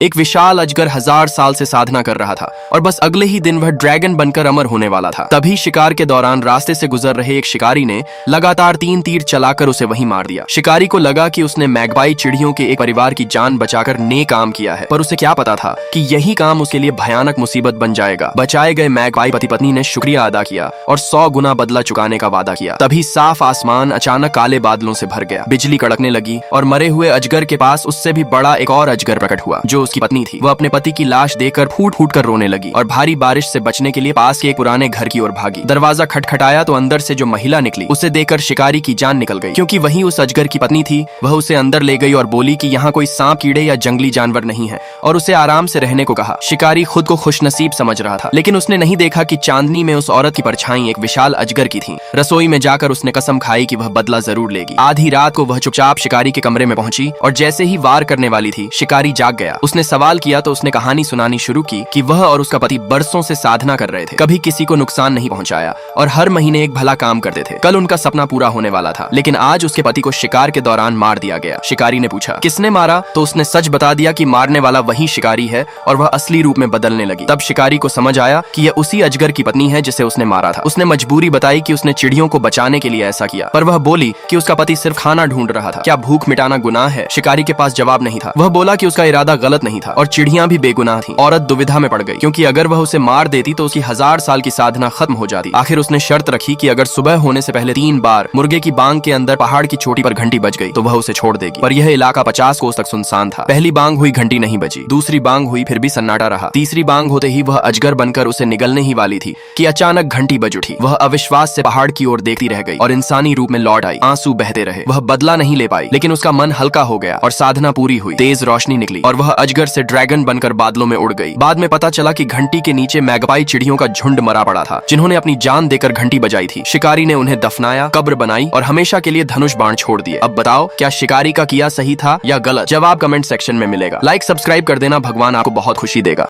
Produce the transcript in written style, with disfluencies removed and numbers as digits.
एक विशाल अजगर 1000 साल से साधना कर रहा था और बस अगले ही दिन वह ड्रैगन बनकर अमर होने वाला था। तभी शिकार के दौरान रास्ते से गुजर रहे एक शिकारी ने लगातार 3 तीर चलाकर उसे वहीं मार दिया। शिकारी को लगा कि उसने मैगपाई चिड़ियों के एक परिवार की जान बचाकर नेक काम किया है, पर उसे क्या पता था कि यही काम उसके लिए भयानक मुसीबत बन जाएगा। बचाए गए मैगपाई पति पत्नी ने शुक्रिया अदा किया और 100 गुना बदला चुकाने का वादा किया। तभी साफ आसमान अचानक काले बादलों से भर गया, बिजली कड़कने लगी और मरे हुए अजगर के पास उससे भी बड़ा एक और अजगर प्रकट हुआ जो उसकी पत्नी थी। वह अपने पति की लाश देखकर फूट फूट कर रोने लगी और भारी बारिश से बचने के लिए पास के एक पुराने घर की ओर भागी। दरवाजा खटखटाया तो अंदर से जो महिला निकली उसे देखकर शिकारी की जान निकल गई, क्योंकि वही उस अजगर की पत्नी थी। वह उसे अंदर ले गई और बोली कि यहाँ कोई सांप कीड़े या जंगली जानवर नहीं है और उसे आराम से रहने को कहा। शिकारी खुद को खुशनसीब समझ रहा था, लेकिन उसने नहीं देखा कि चांदनी में उस औरत की परछाई एक विशाल अजगर की थी। रसोई में जाकर उसने कसम खाई कि वह बदला जरूर लेगी। आधी रात को वह चुपचाप शिकारी के कमरे में पहुंची और जैसे ही वार करने वाली थी, शिकारी जाग गया। उसने सवाल किया तो उसने कहानी सुनानी शुरू की कि वह और उसका पति बरसों से साधना कर रहे थे, कभी किसी को नुकसान नहीं पहुंचाया और हर महीने एक भला काम करते थे। कल उनका सपना पूरा होने वाला था, लेकिन आज उसके पति को शिकार के दौरान मार दिया गया। शिकारी ने पूछा, किसने मारा? तो उसने सच बता दिया कि मारने वाला वही शिकारी है और वह असली रूप में बदलने लगी। तब शिकारी को समझ आया कि यह उसी अजगर की पत्नी है जिसे उसने मारा था। उसने मजबूरी बताई कि उसने चिड़ियों को बचाने के लिए ऐसा किया, पर वह बोली कि उसका पति सिर्फ खाना ढूंढ रहा था। क्या भूख मिटाना गुनाह है? शिकारी के पास जवाब नहीं था। वह बोला कि उसका इरादा गलत नहीं था और चिड़ियां भी बेगुनाह थी। औरत दुविधा में पड़ गई, क्योंकि अगर वह उसे मार देती तो उसकी 1000 साल की साधना खत्म हो जाती। आखिर उसने शर्त रखी कि अगर सुबह होने से पहले 3 बार मुर्गे की बांग के अंदर पहाड़ की चोटी पर घंटी बज गई तो वह उसे छोड़ देगी। पर यह इलाका 50 कोस तक सुनसान था। पहली बांग हुई, घंटी नहीं बजी। दूसरी बांग हुई, फिर भी सन्नाटा रहा। तीसरी बांग होते ही वह अजगर बनकर उसे निगलने ही वाली थी कि अचानक घंटी बज उठी। वह अविश्वास से पहाड़ की ओर देखती रह गई और इंसानी रूप में लौट आई। आंसू बहते रहे। वह बदला नहीं ले पाई, लेकिन उसका मन हल्का हो गया और साधना पूरी हुई। तेज रोशनी निकली और वह अजगर से ड्रैगन बनकर बादलों में उड़ गई। बाद में पता चला कि घंटी के नीचे मैगपाई चिड़ियों का झुंड मरा पड़ा था, जिन्होंने अपनी जान देकर घंटी बजाई थी। शिकारी ने उन्हें दफनाया, कब्र बनाई और हमेशा के लिए धनुष बाण छोड़ दिए। अब बताओ, क्या शिकारी का किया सही था या गलत? जवाब कमेंट सेक्शन में मिलेगा। लाइक सब्सक्राइब कर देना, भगवान आपको बहुत खुशी देगा।